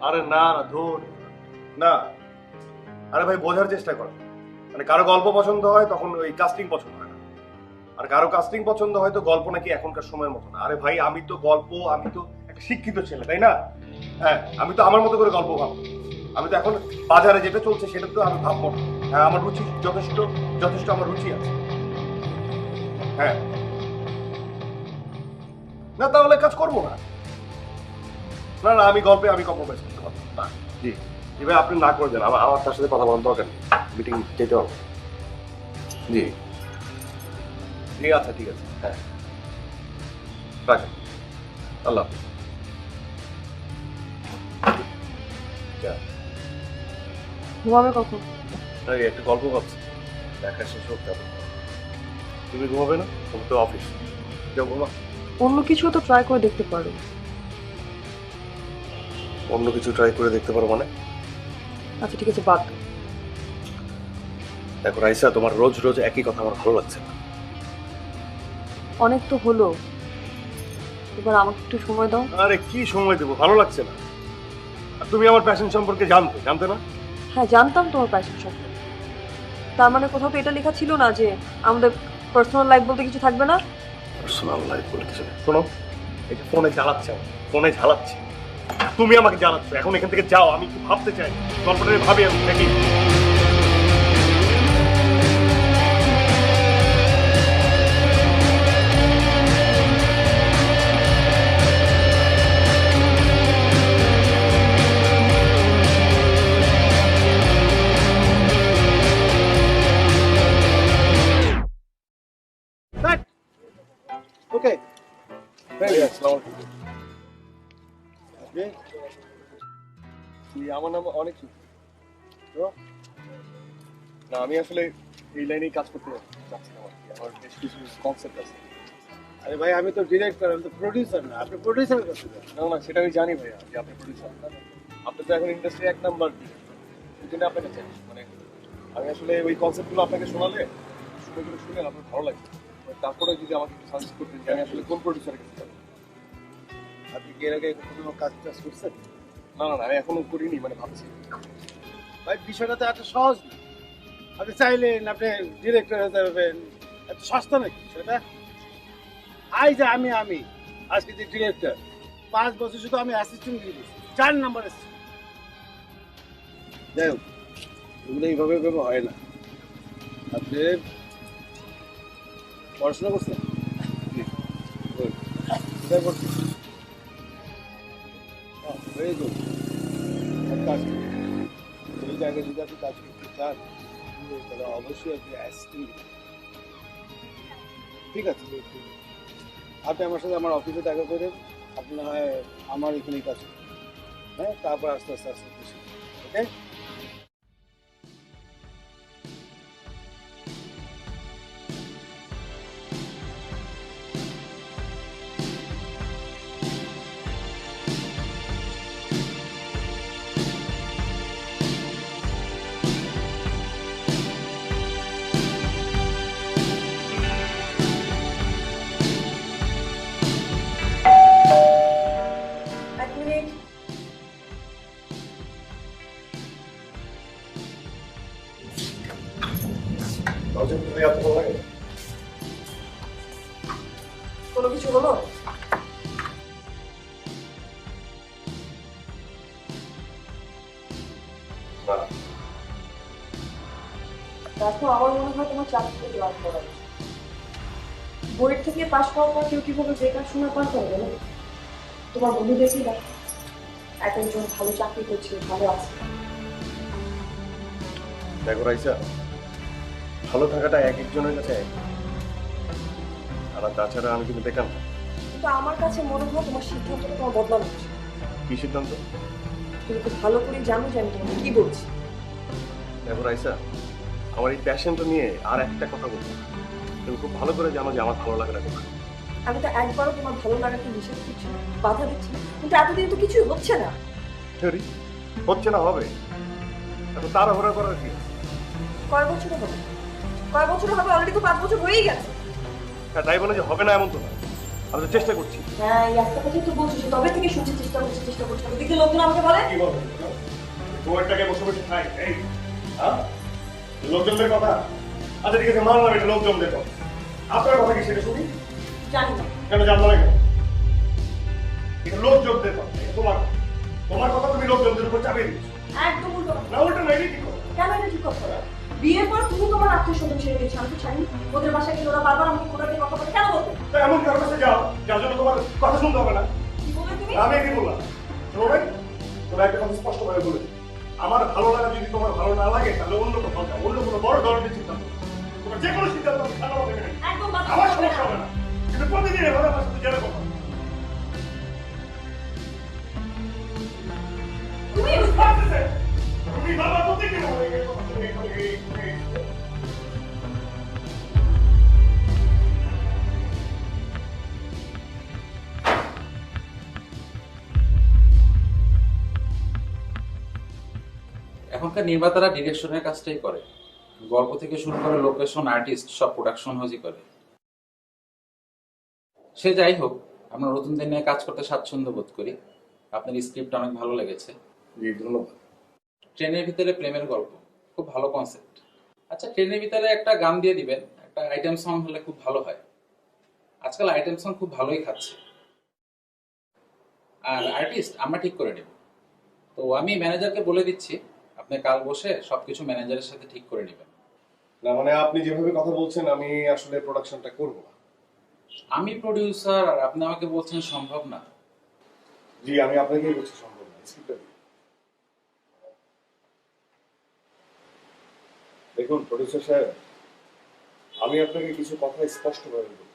আরে না না ধুর না। আরে ভাই বোঝার চেষ্টা করো, মানে কারো গল্প পছন্দ হয় তখন ওই কাস্টিং পছন্দ হয় না, আর কারো কাস্টিং পছন্দ হয় তো গল্প নাকি এখনকার সময়ের মতো না। আরে ভাই আমি তো একটা শিক্ষিত ছেলে, তাই না? হ্যাঁ, আমি তো আমার মতো করে গল্প ভাববো। আমি তো এখন বাজারে যেটা চলছে সেটা তো আমি ভাববো না। হ্যাঁ, আমার রুচি যথেষ্ট, যথেষ্ট আমার রুচি আছে। হ্যাঁ, না তাহলে কাজ করবো না। না না, আমি কম্প্রোমাইজ করতে পারবো না। জি জি ভাই, আপনি না করে দেন, আমার তার সাথে কথা বলার দরকার নেই, মিটিং যেতে হবে। জি ঠিক আছে, ঠিক আছে, হ্যাঁ রাখেন, আল্লাহ হাফেজ। যা, ঘুমাবে কখন? এই একটা গল্প ভাবছি, দেখা শেষ হোক তারপর। তুমি ঘুমাবে না? তোমার তো অফিস, যাও ঘুমা। অন্য কিছু তো ট্রাই করে দেখতে পারো। অন্য কিছু ট্রাই করে দেখতে পারো মানে? আচ্ছা ঠিক আছে, বাদ দাও। দেখো রাইসা, তোমার রোজ রোজ একই কথা আমার ভালো লাগছে না। অনেক তো হলো, এবার আমাকে একটু সময় দাও। আরে কি সময় দেবো, ভালো লাগছে না। আর তুমি আমার প্যাশন সম্পর্কে জানতে না? হ্যাঁ জানতাম তোমার প্যাশন সম্পর্কে, তার মানে কোথাও তো এটা লেখা ছিল না যে আমাদের পার্সোনাল লাইফ বলতে কিছু থাকবে না। পার্সোনাল লাইফ বলে কিছু নেই। শোনো, এই যে ফোনে জ্বালাচ্ছে আমার, ফোনে জ্বালাচ্ছে, তুমি আমাকে জ্বালাচ্ছ। এখন এখান থেকে যাও, আমি একটু ভাবতে চাই, গল্পটা নিয়ে ভাবি আমি দেখি। ওকে আমার নাম অনেক না, আমি আসলে এই লাইনেই কাজ করতে চাচ্ছিলাম আর কি। আমার বেশ কিছু কনসেপ্ট আছে। আরে ভাই, আমি তো ডিরেক্টর, আমি তো প্রডিউসার না। আপনি প্রডিউসার করছেন? না না, সেটা আমি জানি ভাইয়া যে আপনি প্রডিউসার। আপনি তো এখন ইন্ডাস্ট্রি এক নাম্বার, এই জন্য আপনাকে চাই। মানে আমি আসলে ওই কনসেপ্টগুলো আপনাকে শোনালে শুনে শুনে আপনার ভালো লাগবে। তারপরে যদি আমাকে একটু সাজেস্ট করতেন যে আমি আসলে কোন প্রডিউসারের কাছে যাবো। আপনি কি এর আগে কোনো কাজ টাজ করছেন? না না না, আমি এখনো করিনি, মানে ভাবছি। ভাই বিষয়টা তো এত সহজ না। আপনি চাইলেন আপনি ডিরেক্টর হতে পারবেন, এত সস্তা নাকি বিষয়টা? যে আমি আজকে যে ডিরেক্টর, 5 বছর শুধু আমি অ্যাসিস্ট্যান্ট দিয়ে দিচ্ছি, 4 নাম্বার অ্যাসিস্ট্যান্ট। যাই হোক, এগুলো এইভাবে হয় না। আপনি পড়াশোনা করছেন? কোথায় করছেন? Very good. এক কাজ করুন, এই জায়গায় যদি আপনি কাজ করতে চান তাহলে অবশ্যই আপনি অ্যাসিস্ট্যান্ট। ঠিক আছে, আপনি আমার সাথে আমার অফিসে দেখা করেন। আপনি না হয় আমার এখানেই কাজ করুন, হ্যাঁ? তারপর আস্তে আস্তে আস্তে আস্তে শিখুন। ওকে? এক মিনিট। তুমি এত ভালো লাগে? কোনো কিছু হলো? না। দেখো, আমার মনে হয় তোমার চাকরিতে জয়েন করা উচিত। বোর্ড থেকে পাশ করার পর কেউ কিভাবে বেকার সময় পার করবে না? তোমার বন্ধু দেখি দেখো, এক একজন ভালো চাকরি করছে, ভালো আছে। দেখো রাইসা, ভালো থাকাটা এক একজনের কাছে এক। আর তাছাড়া আমি কিন্তু বেকার না। কিন্তু আমার কাছে মনে হয় তোমার সিদ্ধান্তটা তোমার বদলানো উচিত। কি সিদ্ধান্ত? তুমি খুব ভালো করে জানো যে আমি তোমাকে কি বলছি। দেখো রাইসা, আমার এই প্যাশনটা নিয়ে আর একটা কথা বলবো। তুমি খুব ভালো করে জানো যে আমার ভালো লাগাটা কোথায়। আমি তো একবারও তোমার ভালো লাগাকে নিষেধ করছি না, বাধা দিচ্ছি না, কিন্তু এতদিন তো কিছুই হচ্ছে না। সরি, হচ্ছে না, হবে। এত তাড়াহুড়া করার কি? কয় বছর হবে? কয় বছর হবে? অলরেডি তো 5 বছর হয়েই গেছে। হ্যাঁ, তাই বলে যে হবে না এমন তো না। আমি তো চেষ্টা করছি। হ্যাঁ, এই একটা কথাই তো বলছিস, তবে থেকে শুনছি চেষ্টা করছি। ওদিকে লোকজন আমাকে বলে কি বলবো গোয়ারটাকে বসে বসে খাই এই হ্যাঁ লোকজনদের কথা। আচ্ছা ঠিক আছে মানলাম এটা লোকজনদের কথা, আপনার কথা কি সেটা শুনি? জানি না। কেন জানবো না কেন? এটা লোকজনদের কথা, এটা তোমার তোমার কথা তুমি লোকজনদের উপর চাপিয়ে দিচ্ছ। একদম উল্টো। না ওটা না, এটা কি কথা? কেন এটা ঠিক কথা? বিয়ের পর তুমি তোমার আত্মীয় স্বজন ছেড়ে দিয়েছো, আমি তো ছাড়িনি। ওদের বাসায় গেলে ওরা বারবার আমাকে কোথা থেকে কথা বলে, কেন বলতে? তা এমন কারোর কাছে যাও যার জন্য তোমার কথা শুনতে হবে না। কি বললে তুমি? আমি কি বললাম শোনো ভাই, তোমরা একটা কথা স্পষ্ট ভাবে বলে দিই, আমার ভালো লাগা যদি তোমার ভালো না লাগে তাহলে অন্য কোথাও যাও, অন্য কোনো বড় ধরনের চিন্তা করো। তোমার যে কোনো সিদ্ধান্ত আমি ভালো হবে না, একদম বাদ আমার দাও। সমস্যা হবে না, কিন্তু প্রতিদিন এভাবে আমার সাথে জেলে কথা তুমি তুমি বাবা প্রতিদিন আমার এই কথা শুনে এই এখনকার নির্মাতারা ডিরেকশনের কাজটাই করে, গল্প থেকে শুরু করে লোকেশন, আর্টিস্ট সব প্রোডাকশন হাউসই করে। সে যাই হোক, আমরা নতুনদের নিয়ে কাজ করতে স্বাচ্ছন্দ্য বোধ করি। আপনার স্ক্রিপ্ট অনেক ভালো লেগেছে। জি ধন্যবাদ। ট্রেনের ভিতরে প্রেমের গল্প, খুব ভালো কনসেপ্ট। আচ্ছা, ট্রেনের ভিতরে একটা গান দিয়ে দিবেন, একটা আইটেম সং হলে খুব ভালো হয়। আজকাল আইটেম সং খুব ভালোই খাচ্ছে। আর আর্টিস্ট আমরা ঠিক করে নেব। তো আমি ম্যানেজারকে বলে দিচ্ছি, আপনি কাল বসে সবকিছু ম্যানেজারের সাথে ঠিক করে নেবেন। না মানে আপনি যেভাবে কথা বলছেন আমি আসলে প্রোডাকশনটা করব না। আমি প্রডিউসার আর আপনি আমাকে বলছেন সম্ভব না। জি আমি আপনাকেই বলছি সম্ভব না। স্ক্রিপ্টটা দিন। দেখুন প্রডিউসার সাহেব, আমি আপনাকে কিছু কথা স্পষ্টভাবে বলি।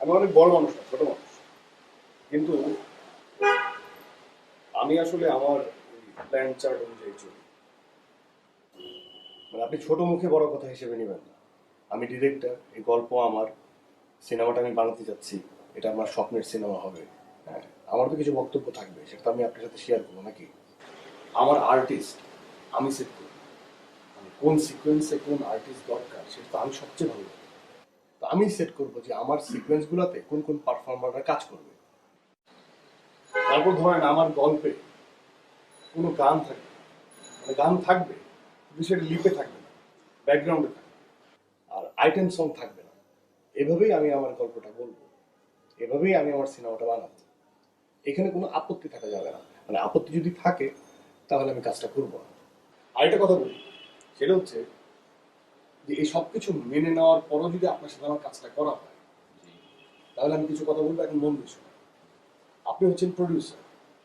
আমি অনেক বড় মানুষ না, ছোট মানুষ, কিন্তু আমি আসলে আমার প্ল্যান চার্ট অনুযায়ী চলি। মানে আপনি ছোট মুখে বড় কথা হিসেবে নেবেন না। আমি ডিরেক্টর, এই গল্প আমার, সিনেমাটা আমি বানাতে যাচ্ছি, এটা আমার স্বপ্নের সিনেমা হবে। হ্যাঁ আমার তো কিছু বক্তব্য থাকবে, সেটা তো আমি আপনার সাথে শেয়ার করবো নাকি? আমার আর্টিস্ট আমি সেট করি, মানে কোন সিকোয়েন্সে কোন আর্টিস্ট দরকার সেটা তো আমি সবচেয়ে ভালো জানি। তো আমি সেট করবো যে আমার সিকোয়েন্সগুলোতে কোন কোন পারফর্মাররা কাজ করবে। তারপর ধরেন আমার গল্পে কোনো গান থাকবে, মানে গান থাকবে কিন্তু সেটা লিপে থাকবে না, ব্যাকগ্রাউন্ডে থাকবে, আর আইটেম সং থাকবে না। এভাবেই আমি আমার গল্পটা বলবো, এভাবেই আমি আমার সিনেমাটা বানাবো। এখানে কোনো আপত্তি থাকা যাবে না, মানে আপত্তি যদি থাকে তাহলে আমি কাজটা করবো না। আরেকটা কথা বলি, সেটা হচ্ছে যে এই সব কিছু মেনে নেওয়ার পরও যদি আপনার সাথে আমার কাজটা করা হয়, তাহলে আমি কিছু কথা বলবো, এখন মন দিয়ে শুনুন। আপনি হচ্ছেন প্রডিউসার,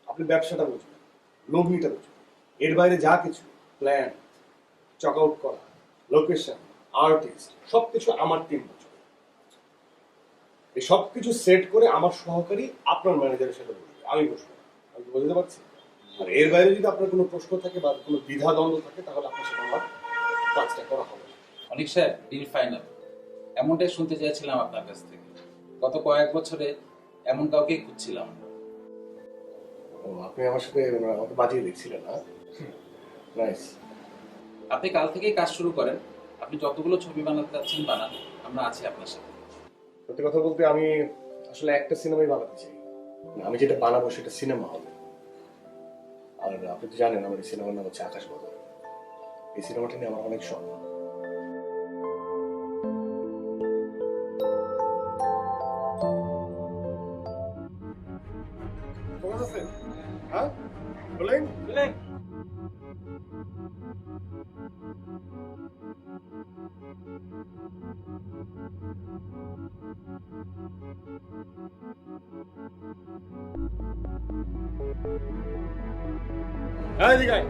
আপনি ব্যবসাটা বুঝবেন, লগ্নিটা বুঝবেন, এর বাইরে যা কিছু প্ল্যান, চক আউট করা, লোকেশন, আর্টিস্ট সবকিছু আমার টিম বুঝবে। এই সব কিছু সেট করে আমার সহকারী আপনার ম্যানেজারের সাথে বসবে, আমি বসবো। আমি কি বুঝতে পারছি? আর এর বাইরে যদি আপনার কোনো প্রশ্ন থাকে বা কোনো দ্বিধা দ্বন্দ্ব থাকে তাহলে আপনার সাথে আমার কাজটা করা হবে না। অনিক সাহেব, ডিল ফাইনাল। এমনটাই শুনতে চেয়েছিলাম আপনার কাছ থেকে। গত কয়েক বছরে এমন কাউকেই খুঁজছিলাম। ও, আপনি আমার সাথে আমাকে বাজিয়ে দেখছিলেন না? নাইস। আপনি কাল থেকেই কাজ শুরু করেন। আপনি যতগুলো ছবি বানাতে চাচ্ছেন বানান, আমরা আছি আপনার সাথে। সত্যি কথা বলতে আমি আসলে একটা সিনেমাই বানাতে চাই। আমি যেটা বানাবো সেটা সিনেমা হবে। আর আপনি তো জানেন আমার এই সিনেমার নাম হচ্ছে আকাশ বাজার। এই সিনেমাটা নিয়ে আমার অনেক স্বপ্ন। হ্যাঁ বলেন। হ্যাঁ এদিকে আয়।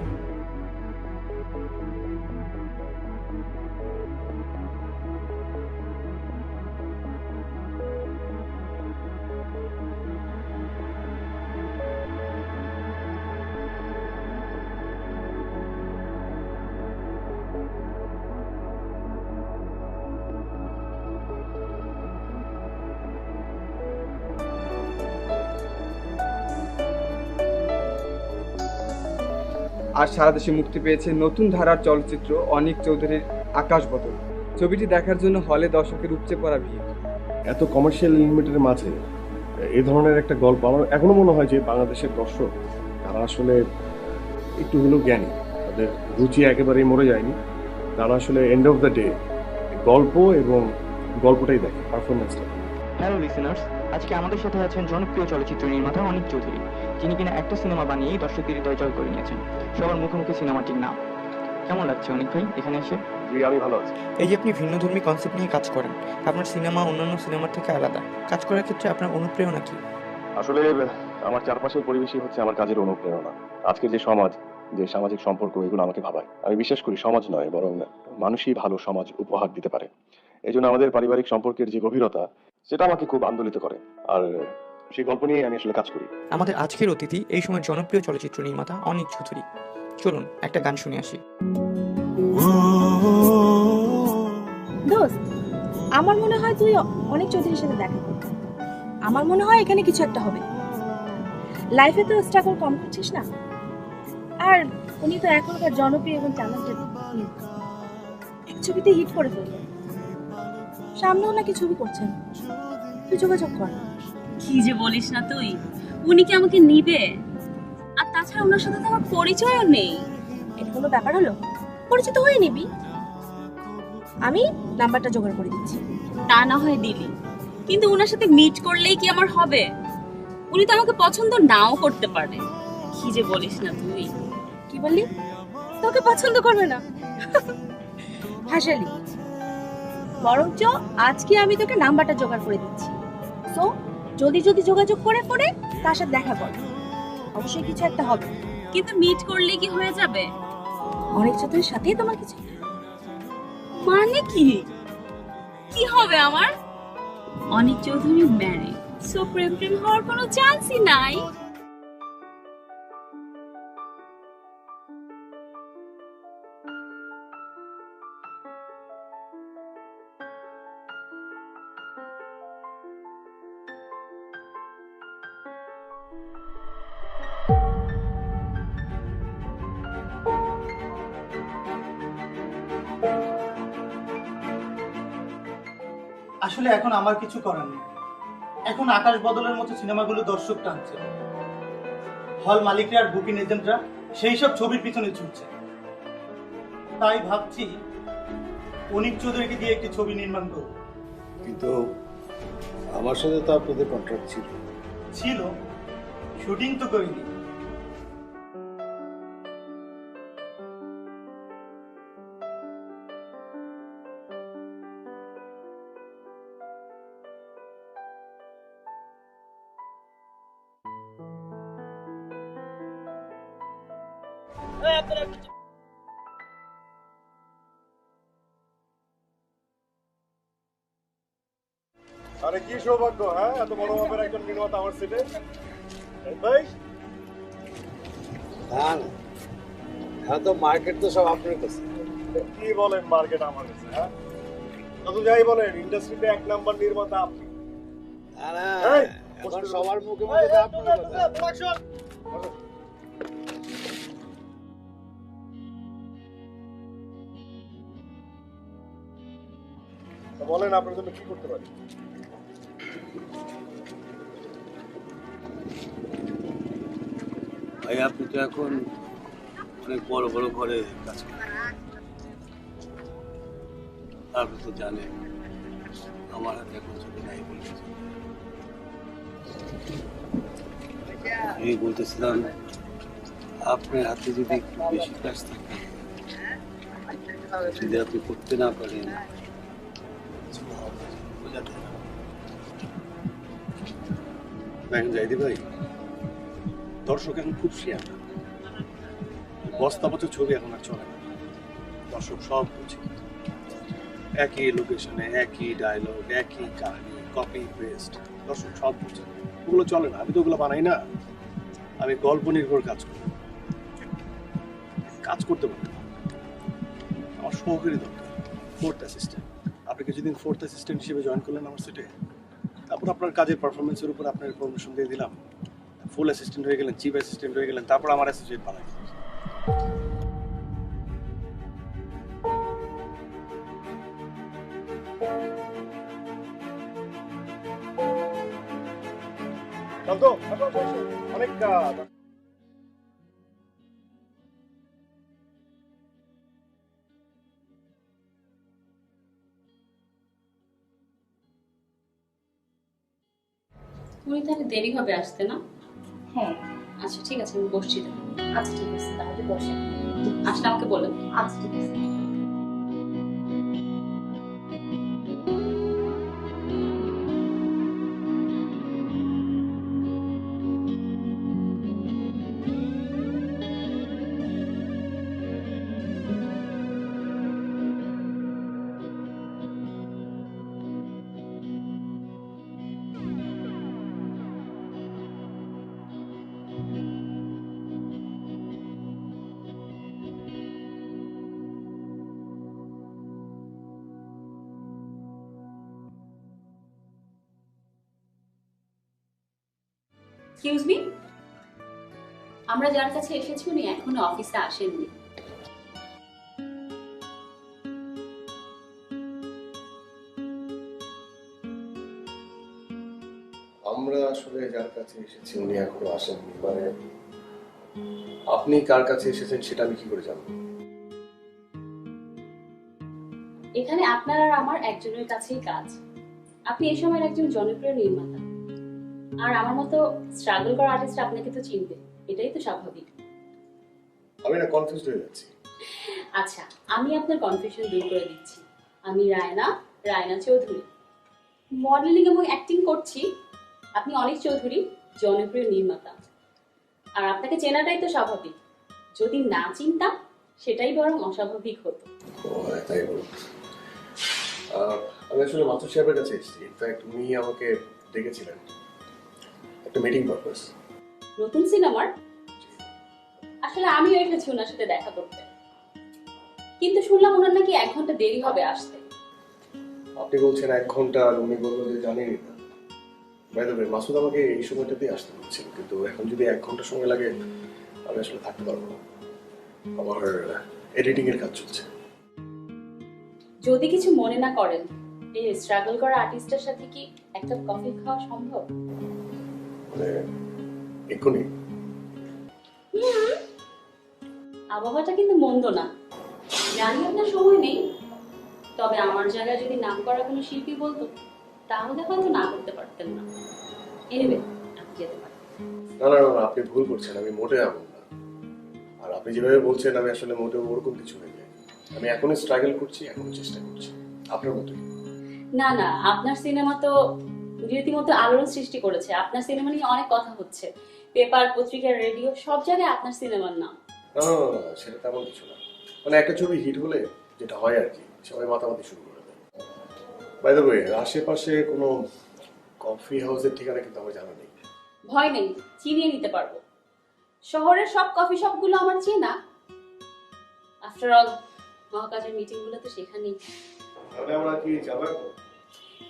আর সারা দেশে মুক্তি পেয়েছে নতুন ধারার চলচ্চিত্র অনিক চৌধুরীর আকাশ বদল। ছবিটি দেখার জন্য হলে দর্শকের উপচে পড়া ভিড়। এত কমার্শিয়াল এলিমেন্টের মাঝে এই ধরনের একটা গল্প আমার এখনো মনে হয় যে বাংলাদেশের দর্শক তারা আসলে একটু হলেও জ্ঞানী, তাদের রুচি একেবারেই মরে যায়নি। তারা আসলে এন্ড অফ দ্য ডে গল্প এবং গল্পটাই দেখে, পারফরমেন্সটা। হ্যালো লিসেনার্স, আজকে আমাদের সাথে আছেন জনপ্রিয় চলচ্চিত্র নির্মাতা অনিক চৌধুরী, যিনি কিনা একটা সিনেমা বানিয়েই দর্শকদের হৃদয় জয় করে নিয়েছেন। সবার মুখোমুখি সিনেমাটির নাম। কেমন লাগছে অনিক ভাই এখানে এসে? জি, আমি ভালো আছি। এই যে আপনি ভিন্নধর্মী কনসেপ্ট নিয়ে কাজ করেন, আপনার সিনেমা অন্যান্য সিনেমার থেকে আলাদা, কাজ করার ক্ষেত্রে আপনার অনুপ্রেরণা কি? আসলে আমার চারপাশের পরিবেশই হচ্ছে আমার কাজের অনুপ্রেরণা। আজকের যে সমাজ, যে সামাজিক সম্পর্ক, এগুলো আমাকে ভাবায়। আমি বিশ্বাস করি সমাজ নয়, বরং মানুষই ভালো সমাজ উপহার দিতে পারে। এই জন্য আমাদের পারিবারিক সম্পর্কের যে গভীরতা, সেটা আমাকে খুব আন্দোলিত করে। আর সেই গল্প নিয়ে আমি আসলে কাজ করি। আমাদের আজকের অতিথি এই সময় জনপ্রিয় চলচ্চিত্র নির্মাতা অনিক চৌধুরী। চলুন একটা গান শুনে আসি। দোস্ত, আমার মনে হয় তুই অনেক চৌধুরীর সাথে দেখা করবি। আমার মনে হয় এখানে কিছু একটা হবে। লাইফে তো স্ট্রাগল কম করছিস না, আর উনি তো এখনকার জনপ্রিয় এবং ট্যালেন্টেড। এক ছবিতে হিট করে ফেললেন, সামনেও নাকি ছবি করছেন। তুই যোগাযোগ কর। কি যে বলিস না তুই, উনি কি আমাকে নিবে? আর তাছাড়া ওনার সাথে তো আমার পরিচয়ও নেই। এটা কোনো ব্যাপার হলো? পরিচিত হয়ে নিবি, আমি নাম্বারটা জোগাড় করে দিচ্ছি। তা না হয় দিলি, কিন্তু ওনার সাথে মিট করলেই কি আমার হবে? উনি তো আমাকে পছন্দ নাও করতে পারে। কি যে বলিস না তুই। কি বললি? তোকে পছন্দ করবে না? হাসালি। বরঞ্চ আজকে আমি তোকে নাম্বারটা জোগাড় করে দিচ্ছি। সো জলদি জলদি যোগাযোগ করে পড়ে তার সাথে দেখা কর, অবশ্যই কিছু একটা হবে। কিন্তু মিট করলেই কি হয়ে যাবে? অনেক চৌধুরীর সাথেই তোমার কিছু। মানে কি? কি হবে আমার? অনিক চৌধুরী ম্যারিড, সো প্রেম প্রেম হওয়ার কোনো চান্সই নাই। আসলে এখন আমার কিছু করার নেই। এখন আকাশ বদলের মতো সিনেমাগুলো দর্শক টানছে, হল মালিকরা আর বুকিং এজেন্টরা সেই সব ছবির পিছনে ছুটছে। তাই ভাবছি অনিক চৌধুরীকে দিয়ে একটি ছবি নির্মাণ করব। কিন্তু আমার সাথে তো আপনাদের কন্ট্রাক্ট ছিল। ছিল, শুটিং তো করিনি। আরে কি সৌভাগ্য, হ্যাঁ, এত বড় মাপের একজন নির্মাতা আমার সিটে। ভাই হ্যাঁ, তো মার্কেট তো সব আপনার কাছে। কি বলেন, মার্কেট আমার কাছে? হ্যাঁ, যত যাই বলেন, ইন্ডাস্ট্রিতে এক নাম্বার নির্মাতা আপনি। এই, এখন সবার মুখে মুখে তো আপনার কথা। তো বলেন আপনার জন্য কি করতে পারি? ভাই আপনি তো এখন অনেক বড় বড় ঘরে কাজ করেন, আপনি তো জানেন আমার হাতে এখন ছবি নাই বলেছে। আমি বলতেছিলাম আপনার হাতে যদি একটু বেশি কাজ থাকে, যদি আপনি করতে না পারেন, দেখেন জাইদি ভাই, দর্শক এখন খুব শেয়ার, বস্তা বছর ছবি এখন আর চলে না। দর্শক সব বুঝে, একই লোকেশনে একই ডায়লগ, একই কাহিনী, কপি পেস্ট, দর্শক সব বুঝে। ওগুলো চলে না, আমি তো ওগুলো বানাই না। আমি গল্প নির্ভর কাজ করি, কাজ করতে পারি না। আমার সহকারী দরকার, ফোর্থ অ্যাসিস্ট্যান্ট। আপনি কিছুদিন ফোর্থ অ্যাসিস্ট্যান্ট হিসেবে জয়েন করলেন আমার সিটে, তারপর আপনার কাজের পারফরমেন্সের উপর আপনার পারমিশন দিয়ে দিলাম, ফুল অ্যাসিস্ট্যান্ট হয়ে গেলেন, চিফ অ্যাসিস্ট্যান্ট হয়ে গেলেন, তারপর আমার অ্যাসোসিয়েট বানাই। শান্ত, অনেক কাজ। তুমি তাহলে দেরি হবে আসতে না? হ্যাঁ। আচ্ছা ঠিক আছে, আমি বসছি তাহলে। আচ্ছা ঠিক আছে, তাহলে বসে। আসলে আমাকে বলেন। আচ্ছা ঠিক আছে। এক্সকিউজ মি, আমরা যার কাছে এসেছি উনি এখনো অফিসে আসেননি। আমরা আসলে যার কাছে এসেছি উনি এখনো আসেননি, মানে আপনি কার কাছে এসেছেন সেটা আমি কি করে জানবো? এখানে আপনার আর আমার একজনের কাছেই কাজ। আপনি এই সময়ের একজন জনপ্রিয় নির্মাতা, আর আমার মতো স্ট্রাগল করা আর্টিস্ট আপনাকে তো চিনবে, এটাই তো স্বাভাবিক। আমি না কনফিউজড হয়ে যাচ্ছি। আচ্ছা, আমি আপনার কনফিউশন দূর করে দিচ্ছি। আমি রায়না চৌধুরী, মডেলিং এবং অ্যাক্টিং করছি। আপনি অনিক চৌধুরী, জনপ্রিয় নির্মাতা। আর আপনাকে চেনাটাই তো স্বাভাবিক, যদি না চিনতাম সেটাই বরং অস্বাভাবিক হতো। ও হ্যাঁ, তাই বলুন। আমি আসলে মাথুর সাহেবের কাছে এসেছি। ইনফ্যাক্ট উনি আমাকে ডেকেছিলেন একটা মিটিং পারপাস। নতুন সিনেমার? আসলে আমিও এসেছি ওনার সাথে দেখা করতে, কিন্তু শুনলাম ওনার নাকি 1 ঘন্টা দেরি হবে আসতে। আপনি বলছেন 1 ঘন্টা, আর উনি বললো যে জানেনই না। বাই দ্য ওয়ে, মাসুদ আমাকে এই সময়টাতেই আসতে বলছিল, কিন্তু এখন যদি 1 ঘন্টা সময় লাগে আমি আসলে থাকতে পারবো না। আমার এডিটিং এর কাজ চলছে। যদি কিছু মনে না করেন, এই স্ট্রাগল করা আর্টিস্টের সাথে কি একটা কফি খাওয়া সম্ভব? মানে এক্ষুনি? আবহাওয়াটা কিন্তু মন্দ না, জানি আপনার সময় নেই, তবে আমার জায়গায় যদি নাম করা কোনো শিল্পী বলতো তাহলে হয়তো না করতে পারতেন না। এনিওয়ে, আপনি যেতে পারেন। না না না, আপনি ভুল করছেন, আমি মোটে এমন না। আর আপনি যেভাবে বলছেন আমি আসলে মোটেও ওরকম কিছু হয়ে যায়। আমি এখনো স্ট্রাগল করছি, এখনো চেষ্টা করছি আপনার মতোই। না না, আপনার সিনেমা তো রীতিমতো আলোড়ন সৃষ্টি করেছে। আপনার সিনেমা নিয়ে অনেক কথা হচ্ছে, পেপার, পত্রিকা, রেডিও, সব জায়গায় আপনার সিনেমার নাম। না না না, সেটা তেমন কিছু না। মানে একটা ছবি হিট হলে যেটা হয় আর কি, সবাই মাতামাতি শুরু করে দেয়। বাই দ্য ওয়ে, আশেপাশে কোনো কফি হাউসের ঠিকানা কিন্তু আমার জানা নেই। ভয় নেই, চিনিয়ে নিতে পারবো। শহরের সব কফি শপগুলো আমার চেনা। আফটার অল, মহাকাশের মিটিংগুলো তো সেখানেই। তাহলে আমরা কি যাবো?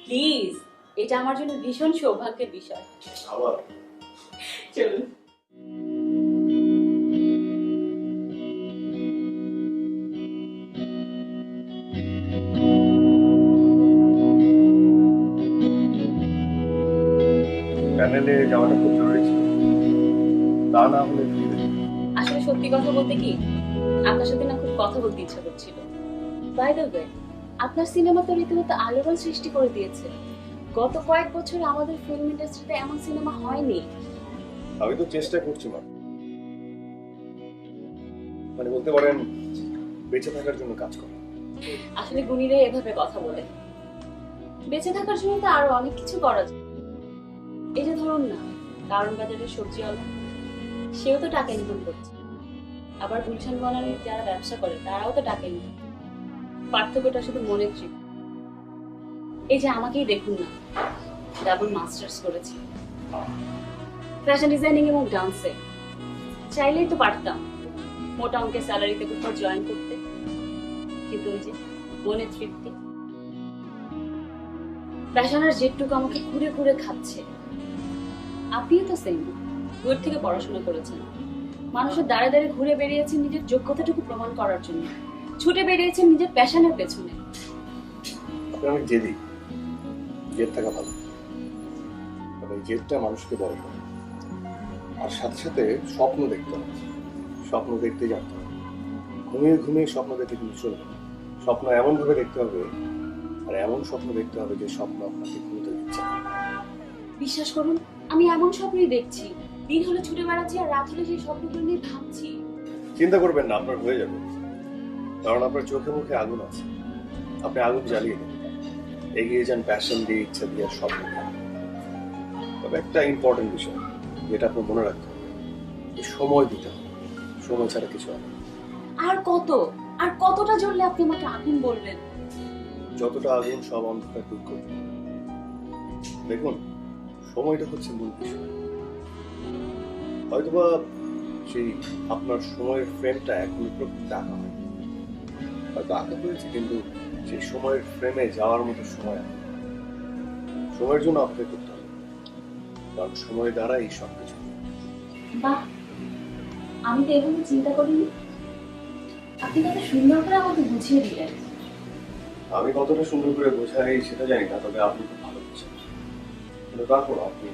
প্লিজ, এটা আমার জন্য ভীষণ সৌভাগ্যের বিষয়। আবার চলুন। প্যানেলে যাওয়াটা খুব জরুরি ছিল, তা না হলে ফিরে। আসলে সত্যি কথা বলতে কি, আপনার সাথে না খুব কথা বলতে ইচ্ছা করছিল। বাই দ্য ওয়ে, আপনার সিনেমা তো রীতিমতো আলোড়ন সৃষ্টি করে দিয়েছে। গত কয়েক বছর আমাদের ফিল্ম ইন্ডাস্ট্রিতে এমন সিনেমা হয়নি। আমি তো চেষ্টা করছি মানে বলতে পারেন বেঁচে থাকার জন্য কাজ করা। আসলে গুণীরা এভাবে কথা বলে, বেঁচে থাকার জন্য তো আরো অনেক কিছু করা যায়। এই যে ধরুন না, কারণ বাজারের সবজিওয়ালা, সেও তো টাকা ইনকাম করছে। আবার গুলশান বানানোর যারা ব্যবসা করে তারাও তো টাকা ইনকাম। পার্থক্যটা শুধু মনের ট্রিপ। এই যে আমাকেই দেখুন না, ডাবল মাস্টার্স করেছি ফ্যাশন ডিজাইনিং এবং ডান্সে। চাইলেই তো পারতাম মোটা অঙ্কের স্যালারিতে কোথাও জয়েন করতে, কিন্তু ওই যে মনের তৃপ্তি। ফ্যাশনের যেটুকু আমাকে ঘুরে ঘুরে খাচ্ছে। আপনিও তো সেম, দূর থেকে পড়াশোনা করেছেন, মানুষের দাঁড়ে দাঁড়ে ঘুরে বেরিয়েছেন নিজের যোগ্যতাটুকু প্রমাণ করার জন্য, ছুটে বেরিয়েছেন নিজের প্যাশনের পেছনে। আপনি অনেক জেদি, জেদ থাকা ভালো, তবে এই জেদটা মানুষকে বড় করে। আর সাথে সাথে স্বপ্ন দেখতে হবে, স্বপ্ন দেখতে জানতে হবে। ঘুমিয়ে ঘুমিয়ে স্বপ্ন দেখতে কিন্তু চলবে না। স্বপ্ন এমন ভাবে দেখতে হবে, আর এমন স্বপ্ন দেখতে হবে যে স্বপ্ন আপনাকে ঘুমোতে দিচ্ছে না। বিশ্বাস করুন, আমি এমন স্বপ্নই দেখছি। দিন হলে ছুটে বেড়াচ্ছি আর রাত হলে সেই স্বপ্নগুলো নিয়ে ভাবছি। চিন্তা করবেন না, আপনার হয়ে যাবে, কারণ আপনার চোখে মুখে আগুন আছে। আপনি আগুন জ্বালিয়ে দেন, এগিয়ে যান প্যাশন দিয়ে, ইচ্ছা দিয়ে, আর স্বপ্ন দিয়ে। তবে একটা ইম্পর্টেন্ট বিষয় যেটা আপনার মনে রাখতে হবে, যে সময় দিতে হবে, সময় ছাড়া কিছু হবে না। আর কতটা জ্বললে আপনি আমাকে আগুন বলবেন? যতটা আগুন সব অন্ধকার দূর করবে। দেখুন, সময়টা হচ্ছে মূল বিষয়। হয়তোবা সেই আপনার সময়ের ফ্রেমটা এখন প্রকৃতি আঁকা হয়, হয়তো আঁকা হয়েছে, কিন্তু সেই সময়ের ফ্রেমে যাওয়ার মতো সময় আছে। সময়ের জন্য অপেক্ষা করতে হবে, কারণ সময় দ্বারা এই সব কিছু। বাহ, আমি তো এভাবে চিন্তা করিনি। আপনি কত সুন্দর করে আমাকে বুঝিয়ে দিলেন। আমি কতটা সুন্দর করে বোঝাই সেটা জানি না, তবে আপনি খুব ভালো বোঝেন। কিন্তু তারপর আপনি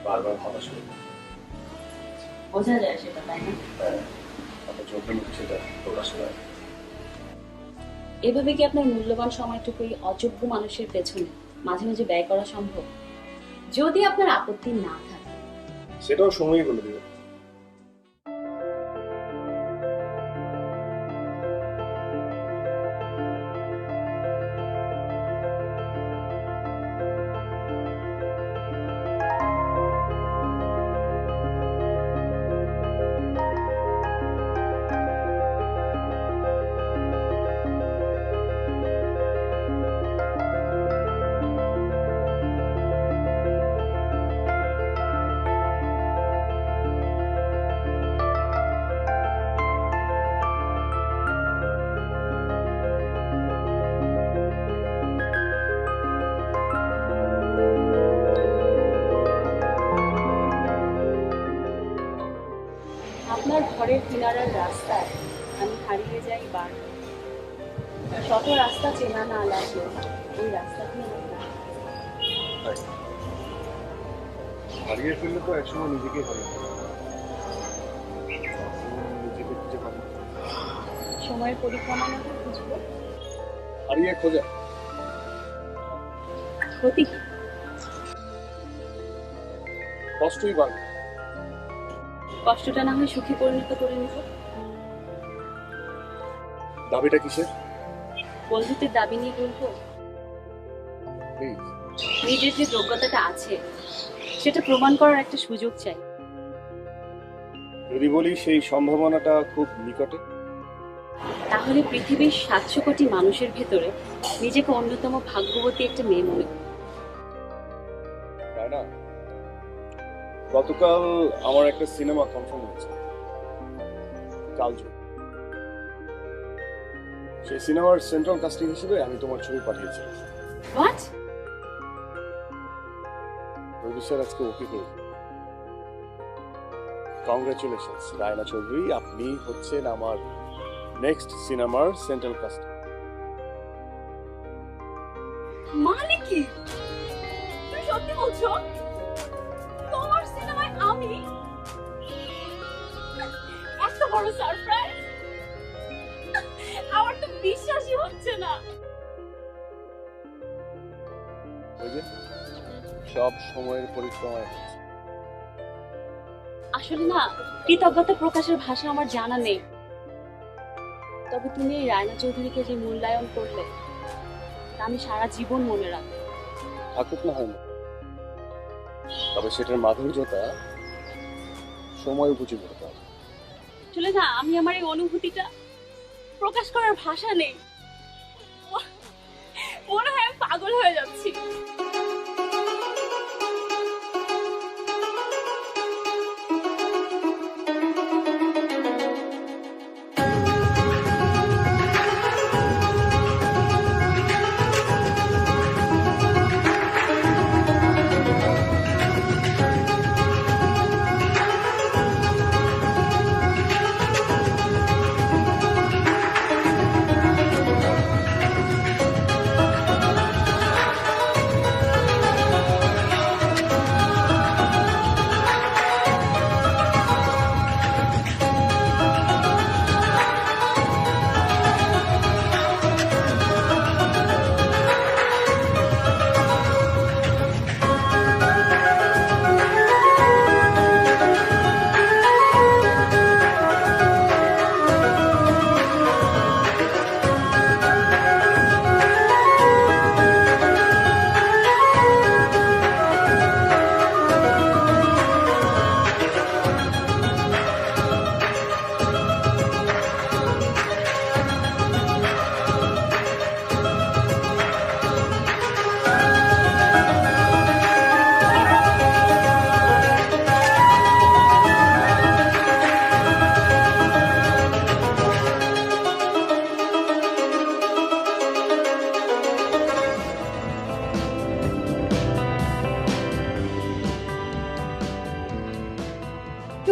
বারবার হতাশ হয়ে যান। বোঝা যায় সেটা, তাই না? হ্যাঁ, আপনার চোখের মুখে সেটা প্রকাশ হয়। এভাবে কি আপনার মূল্যবান সময়টুকু এই অযোগ্য মানুষের পেছনে মাঝে মাঝে ব্যয় করা সম্ভব? যদি আপনার আপত্তি না থাকে। সেটাও সময়ই বলে দেবে। আপনার ঘরের কিনারার রাস্তায় আমি হারিয়ে যাই বার। শত রাস্তা চেনা না লাগলো, ওই রাস্তা দিয়ে হারিয়ে ফেললে তো একসময় নিজেকে হারিয়ে ফেলবে। নিজেকে খুঁজে পাবো, সময়ের পরিক্রমা না বুঝবো হারিয়ে খোঁজা। ক্ষতি কি? কষ্টই বাড়বে। কষ্টটা না হয় সুখে পরিণত করে নিব। দাবিটা কিসের? বন্ধুত্বের দাবি নিয়ে বলবো। প্লিজ। নিজের যে যোগ্যতাটা আছে সেটা প্রমাণ করার একটা সুযোগ চাই। যদি বলি সেই সম্ভাবনাটা খুব নিকটে, তাহলে পৃথিবীর 700 কোটি মানুষের ভেতরে নিজেকে অন্যতম ভাগ্যবতী একটা মেয়ে মনে করি। তাই না? গতকাল আমার একটা সিনেমা কনফার্ম হয়েছে, কালজয়ী। সেই সিনেমার সেন্ট্রাল কাস্টিং হিসেবে আমি তোমার ছবি পাঠিয়েছি। হোয়াট? প্রডিউসার আজকে ওকে করে কংগ্রেচুলেশনস রায়না চৌধুরী, আপনি হচ্ছেন আমার নেক্সট সিনেমার সেন্ট্রাল কাস্টিং। মানে কি? তুমি সত্যি বলছো? তোমার সিনেমায় আমি? এত বড় সারপ্রাইজ! আমার তো বিশ্বাসই হচ্ছে না। ওই যে সব সময়ের পরিক্রমায় হচ্ছে। আসলে না, কৃতজ্ঞতা প্রকাশের ভাষা আমার জানা নেই। তবে তুমি এই রায়না চৌধুরীকে যে মূল্যায়ন করলে তা আমি সারা জীবন মনে রাখবো। থাকুক না হয় না, তবে সেটার মাধুর্যতা সময় উপযোগী হতে হবে। আসলে না, আমি আমার এই অনুভূতিটা প্রকাশ করার ভাষা নেই। মনে হয় আমি পাগল হয়ে যাচ্ছি।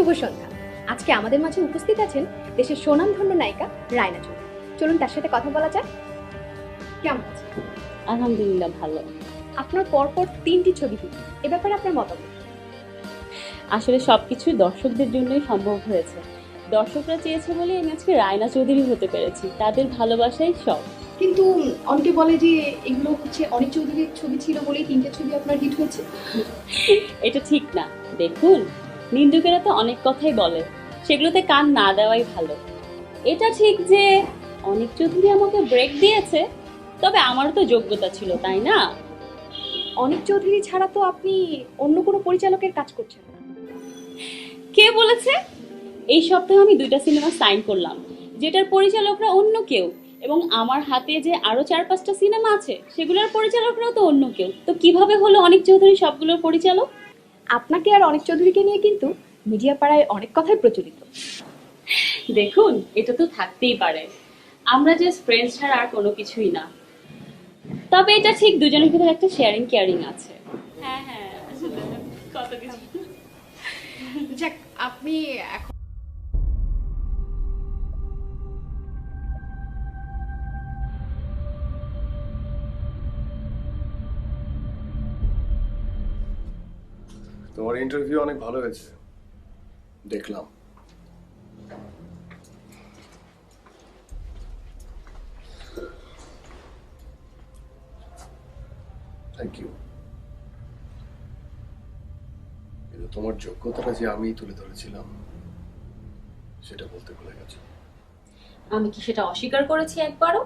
শুভ সন্ধ্যা। আজকে আমাদের মাঝে উপস্থিত আছেন দেশের স্বনামধন্য নায়িকা রায়না চৌধুরী। চলুন তার সাথে কথা বলা যাক। কেমন আছেন? আলহামদুলিল্লাহ ভালো। আপনার পরপর 3টি ছবি হিট, এ ব্যাপারে আপনার মতামত? আসলে সবকিছু দর্শকদের জন্যই সম্ভব হয়েছে। দর্শকরা চেয়েছে বলে আমি আজকে রায়না চৌধুরী হতে পেরেছি। তাদের ভালোবাসাই সব। কিন্তু অনেকে বলে যে এগুলো হচ্ছে অনিক চৌধুরীর ছবি ছিল বলেই 3টে ছবি আপনার হিট হয়েছে। এটা ঠিক না। দেখুন, নিন্দুকেরা তো অনেক কথাই বলে, সেগুলোতে কান না দেওয়াই ভালো। এটা ঠিক যে অনিক চৌধুরী আমাকে ব্রেক দিয়েছে, তবে আমারও তো যোগ্যতা ছিল, তাই না? অনিক চৌধুরী ছাড়া তো আপনি অন্য কোনো পরিচালকের কাজ করছেন না। কে বলেছে? এই সপ্তাহে আমি 2টা সিনেমা সাইন করলাম, যেটার পরিচালকরা অন্য কেউ, এবং আমার হাতে যে আরো 4-5টা সিনেমা আছে সেগুলোর পরিচালকরাও তো অন্য কেউ। তো কিভাবে হলো অনিক চৌধুরী সবগুলোর পরিচালক? আপনাকে আর অনিক চৌধুরীকে নিয়ে কিন্তু মিডিয়া পাড়ায় অনেক কথাই প্রচলিত। দেখুন, এটা তো থাকতেই পারে, আমরা যে ফ্রেন্ডস ছাড়া আর কোনো কিছুই না। তবে এটা ঠিক দুজনের ভিতরে একটা শেয়ারিং কেয়ারিং আছে। হ্যাঁ হ্যাঁ, আসলে কত কিছু। যাক, আপনি এখন তোমার ইন্টারভিউ অনেক ভালো হয়েছে, দেখলাম। Thank you. কিন্তু তোমার যোগ্যতাটা যে আমি তুলে ধরেছিলাম সেটা বলতে ভুলে গেছো। আমি কি সেটা অস্বীকার করেছি একবারও?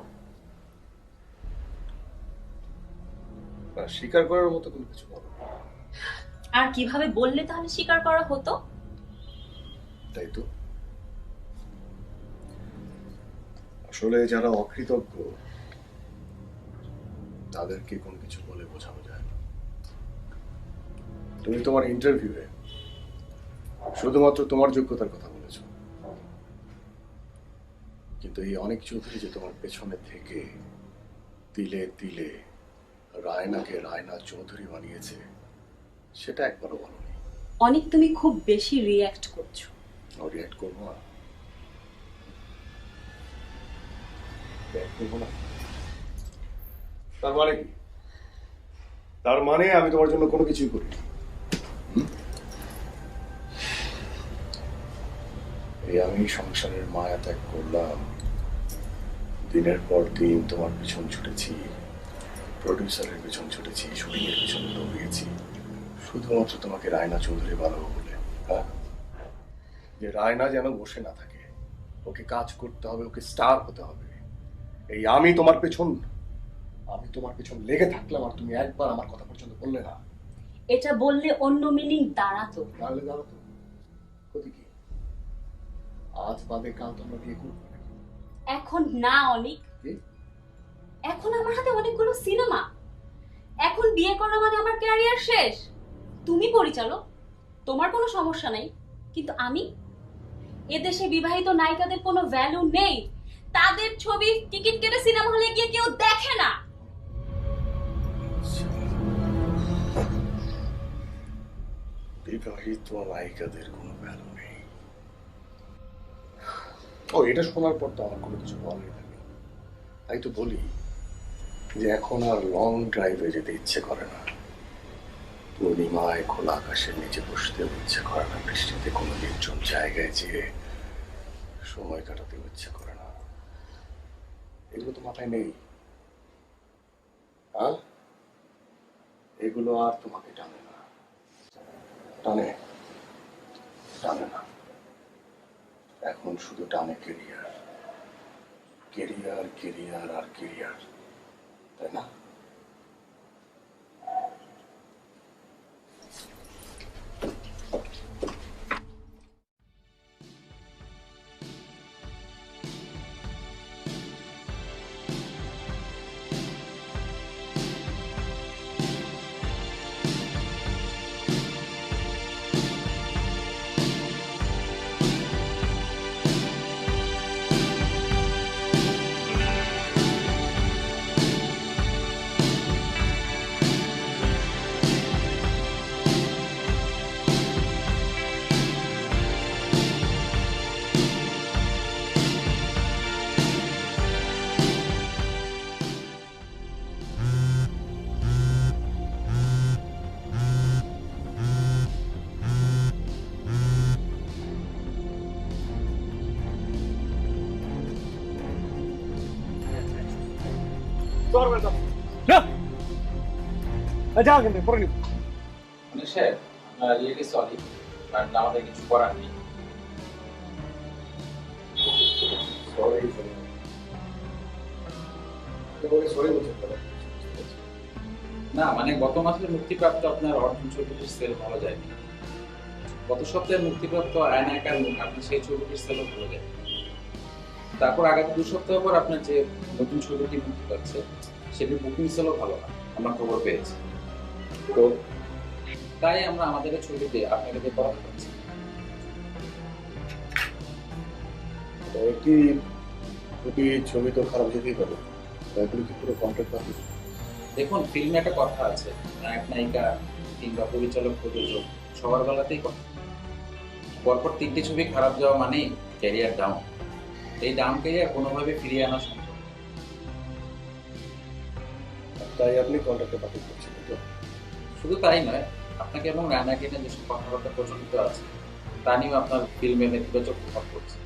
না, স্বীকার করার মতো কোনো কিছু বলো। আর কিভাবে বললে তাহলে স্বীকার করা হতো? তাই তো, আসলে যারা অকৃতজ্ঞ তাদেরকে কোনো কিছু বলে বোঝানো যায় না। তুমি তোমার ইন্টারভিউয়ে শুধুমাত্র তোমার যোগ্যতার কথা বলেছো, কিন্তু এই অনেক চৌধুরী যে তোমার পেছনে থেকে তিলে তিলে রায়নাকে রায়না চৌধুরী বানিয়েছে সেটা একবারও বলোনি। অনেক তুমি খুব বেশি রিয়্যাক্ট করছো। রিয়্যাক্ট করবো না? রিয়্যাক্ট করবো না তার মানে কি? তার মানে আমি তোমার জন্য কোনো কিছুই করিনি। এই আমি সংসারের মায়া ত্যাগ করলাম, দিনের পর দিন তোমার পিছন ছুটেছি, প্রডিউসারের পিছন ছুটেছি, শুটিং এর পিছনে দৌড়িয়েছি, শুধুমাত্র তোমাকে রায়না চৌধুরী বানাবো বলে। হ্যাঁ, যে রায়না যেন বসে না থাকে, ওকে কাজ করতে হবে, ওকে স্টার হতে হবে। এই আমি তোমার পেছন লেগে থাকলাম আর তুমি একবার আমার কথা পর্যন্ত বললে না। এটা বললে অন্য মিনিং দাঁড়াতো। তাহলে দাঁড়াতো ক্ষতি কি? আজ বাদে কাল তোমরা বিয়ে করবে নাকি? এখন না অনেক, এখন আমার হাতে অনেকগুলো সিনেমা। এখন বিয়ে করা মানে আমার ক্যারিয়ার শেষ। তুমি পরিচালক, তোমার কোনো সমস্যা নাই, কিন্তু আমি? এদেশে বিবাহিত নায়িকাদের কোনো ভ্যালু নেই। তাদের ছবি টিকিট কেটে সিনেমা হলে গিয়ে কেউ দেখে না। বিবাহিত নায়িকাদের কোনো ভ্যালু নেই? ও, এটা শোনার পর তো আমার কোনো কিছু বলার নেই। তাই তো বলি যে এখন আর লং ড্রাইভে যেতে ইচ্ছে করে না, পূর্ণিমায় খোলা আকাশের নিচে বসতে ইচ্ছে করে না, বৃষ্টিতে কোনো নির্জন জায়গায় যেয়ে সময় কাটাতে ইচ্ছে করে না। এগুলো তো মাথায় নেই। হ্যাঁ, এগুলো আর তোমাকে টানে না, টানে টানে না। এখন শুধু টানে কেরিয়ার, কেরিয়ার, কেরিয়ার আর কেরিয়ার, তাই না? যাও কিন্তু পরে নিব। মানে স্যার আমরা রিয়েলি সরি, বাট আমাদের কিছু করার নেই। সরি সরি বলছেন কেন? না মানে গত মাসে মুক্তিপ্রাপ্ত আপনার অর্জুন ছবিটির সেল ভালো যায়নি। গত সপ্তাহে মুক্তিপ্রাপ্ত আয়নাকার মুখ আপনার সেই ছবিটির সেলও ভালো যায়। তারপর আগামী 2 সপ্তাহ পর আপনার যে নতুন ছবিটি মুক্তি পাচ্ছে সেটির বুকিং সেলও ভালো না, আমরা খবর পেয়েছি। তো তাই আমরা আমাদের এই ছবিতে আপনাকে দিয়ে করাতে পারছি। একটি দুটি ছবি তো খারাপ যেতেই পারে, এগুলো কি পুরো কন্ট্রাক্ট পাবে? দেখুন, ফিল্মে একটা কথা আছে, নায়ক নায়িকা কিংবা পরিচালক প্রযোজক সবার বেলাতেই কথা। পরপর 3টে ছবি খারাপ যাওয়া মানেই ক্যারিয়ার ডাউন। এই ডাউন ক্যারিয়ার কোনোভাবে ফিরিয়ে আনা সম্ভব। তাই আপনি কন্ট্রাক্টে বাতিল করছেন তো? শুধু তাই নয়, আপনাকে এবং রায়নাকে নিয়ে যেসব কথাবার্তা প্রচলিত আছে তা নিয়েও আপনার ফিল্মে নেতিবাচক প্রভাব পড়ছে।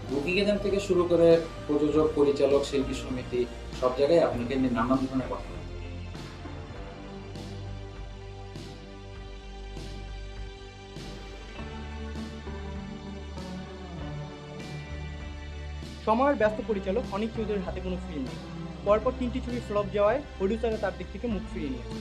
বুকিং এজেন্ট থেকে শুরু করে প্রযোজক, পরিচালক, শিল্পী সমিতি সব জায়গায় আপনাকে নিয়ে নানান ধরনের কথা বলে। সময়ের ব্যস্ত পরিচালক অনিক চৌধুরীর হাতে কোনো ফিল্ম নেই। পরপর 3টি ছবি ফ্লপ যাওয়ায় প্রডিউসাররা তার দিক থেকে মুখ ফিরিয়ে নিয়েছে।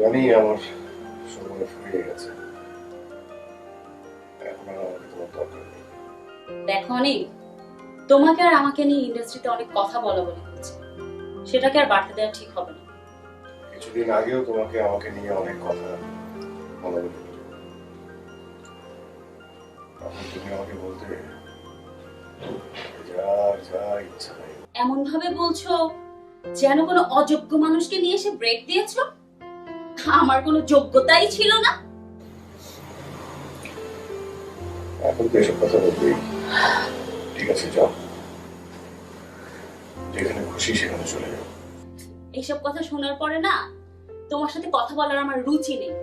জানি আমার সময় ফুরিয়ে গেছে, এখন আর আমাকে তোমার দরকার নেই। দেখো অনেক, তোমাকে আর আমাকে নিয়ে ইন্ডাস্ট্রিতে অনেক কথা বলা বলি হচ্ছে, সেটাকে আর বাড়তে দেওয়া ঠিক হবে না। কিছুদিন আগেও তোমাকে আমাকে নিয়ে অনেক কথা বলা বলি হলো। তখন তুমি আমাকে বলতে যার যা ইচ্ছা তাই। এমন ভাবে বলছো যেন কোনো অযোগ্য মানুষকে নিয়ে এসে ব্রেক দিয়েছো। আমার কোনো যোগ্যতাই ছিল না। এখন তো এসব কথা বলবেই। ঠিক আছে, যাও, যেখানে খুশি সেখানে চলে যাও। এইসব কথা শোনার পরে না তোমার সাথে কথা বলার আমার রুচি নেই।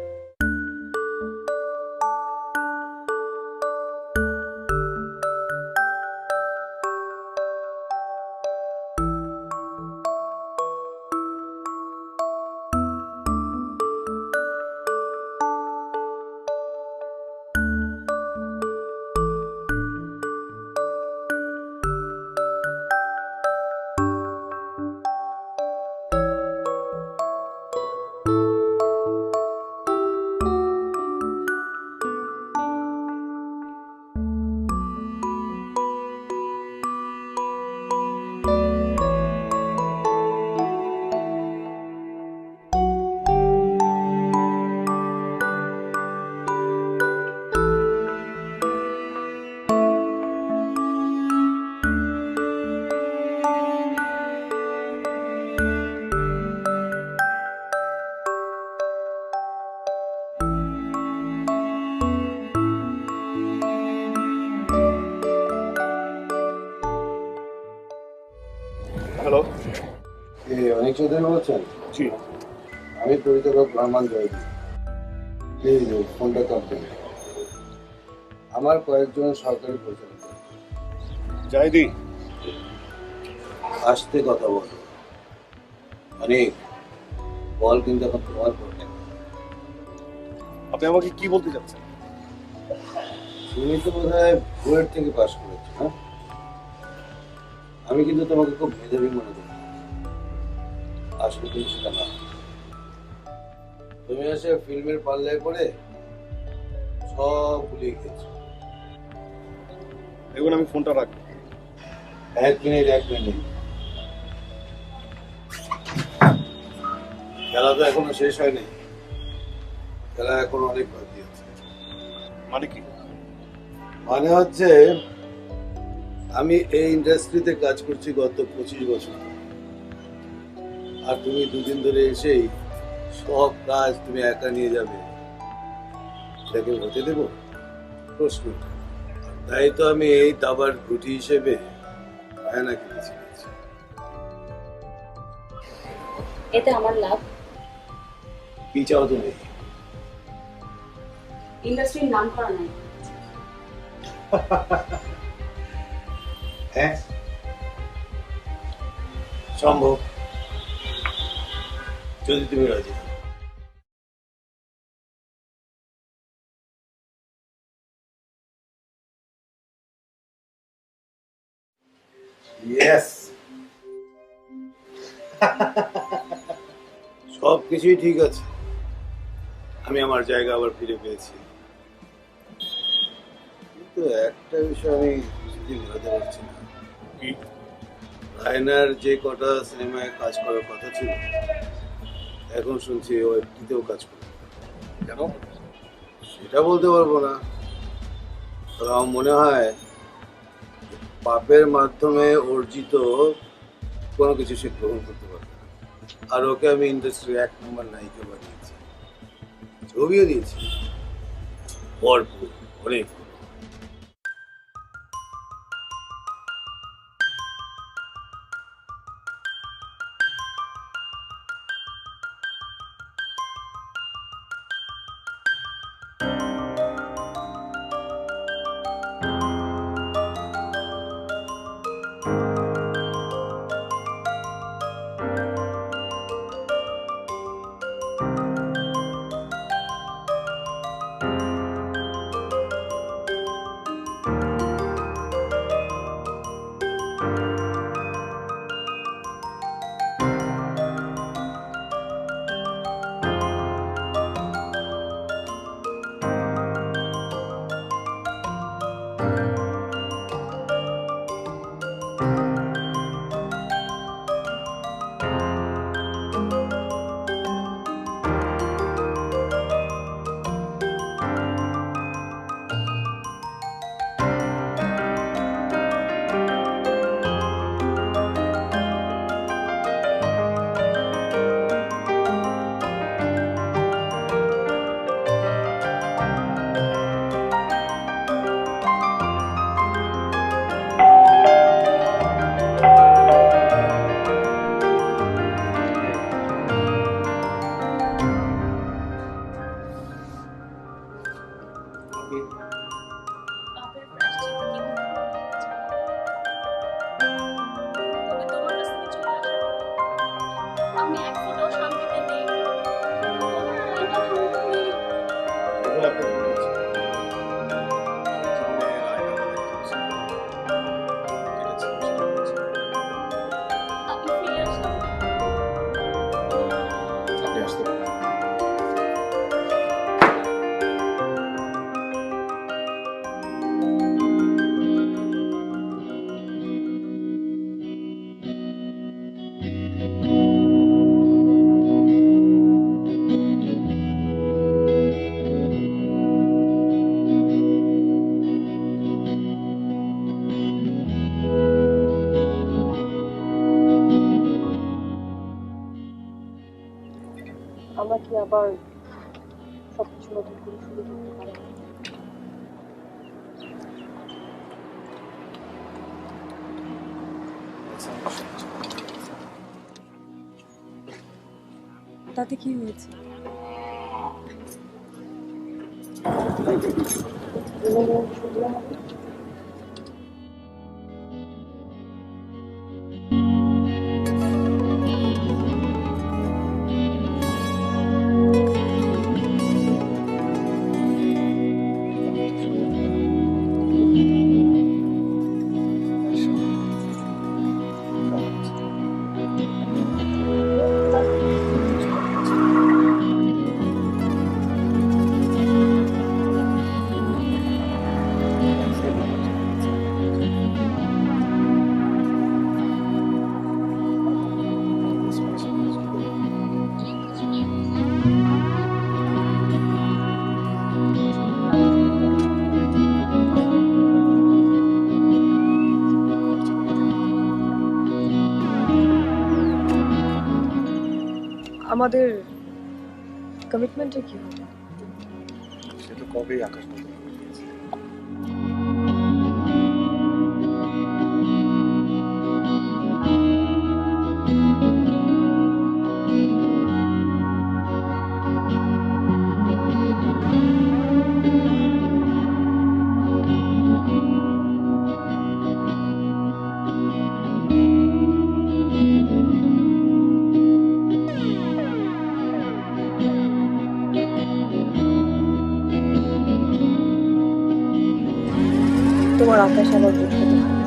চৌধুরী বলছেন? জি। আমি পরিচালক রহমান জয়দী। প্লিজ ফোনটা কাটবেন। আমার কয়েকজন সরকারি পরিচালক জাহিদি, আসতে কথা বলো। অনেক বল কিন্তু এখন তোমার পড়ে। আপনি আমাকে কি বলতে চাচ্ছেন? তুমি তো বোধ হয় বুয়েট থেকে পাশ করেছো, হ্যাঁ? আমি কিন্তু তোমাকে খুব মেধাবী মনে করি। আসলে কিন্তু সেটা না। তুমি এসে ফিল্মের পাল্লায় পড়ে সব ভুলিয়ে গেছো। দেখুন, আমি ফোনটা রাখবো। এক মিনিট। খেলা তো এখনো শেষ হয়নি। খেলা এখন অনেক বাকি আছে। মানে কি? মানে হচ্ছে আমি এই ইন্ডাস্ট্রিতে কাজ করছি গত 25 বছর, আর তুমি দুদিন ধরে এসেই সব কাজ তুমি একা নিয়ে যাবে, সেটাকে হতে দেবো? প্রশ্ন। তাই তো আমি এই দাবার গুটি হিসেবে আয়নাকে বেছে নিয়েছি। এতে আমার লাভ? কি চাও তুমি? ইন্ডাস্ট্রির নাম করা নাই। হ্যাঁ, সম্ভব, যদি তুমি রাজি হও। ইয়েস, সবকিছুই ঠিক আছে। আমি আমার জায়গা আবার ফিরে পেয়েছি, কিন্তু একটা বিষয় আমি কিছুদিন মেলাতে পারছি না। রায়নার যে কটা সিনেমায় কাজ করার কথা ছিল, এখন শুনছি ও একটিতেও কাজ করে। কেন? সেটা বলতে পারবো না, তবে আমার মনে হয় পাপের মাধ্যমে অর্জিত কোনো কিছু সে গ্রহণ করতে পারবে না। আর ওকে আমি ইন্ডাস্ট্রির 1 নম্বর নায়িকা বানিয়েছি, ছবিও দিয়েছি ভরপুর, অনেক। পাপের প্রায়শ্চিত্ত কিভাবে তবে তোমার কাছ থেকে চলে আসার পর আমি এক ফোঁটাও শান্তিতে নেই। এই কথা তুমি দেখুন, আপনি ভুল করছেন। আমার জীবনে রায়না বলে কেউ ছিল না। যেটা ছিল সেটা বলেছি। আমি ফিরে আসলাম। আপনি আসতে পারেন। আমরা কি আবার সবকিছু নতুন করে শুরু করতে পারি? তাতে কি হয়েছে? আমাদের কমিটমেন্টে কি হবে? সে তো কবেই আকাশ বদল করে দিয়েছে। তোমার আকাশ আবার বুঝতে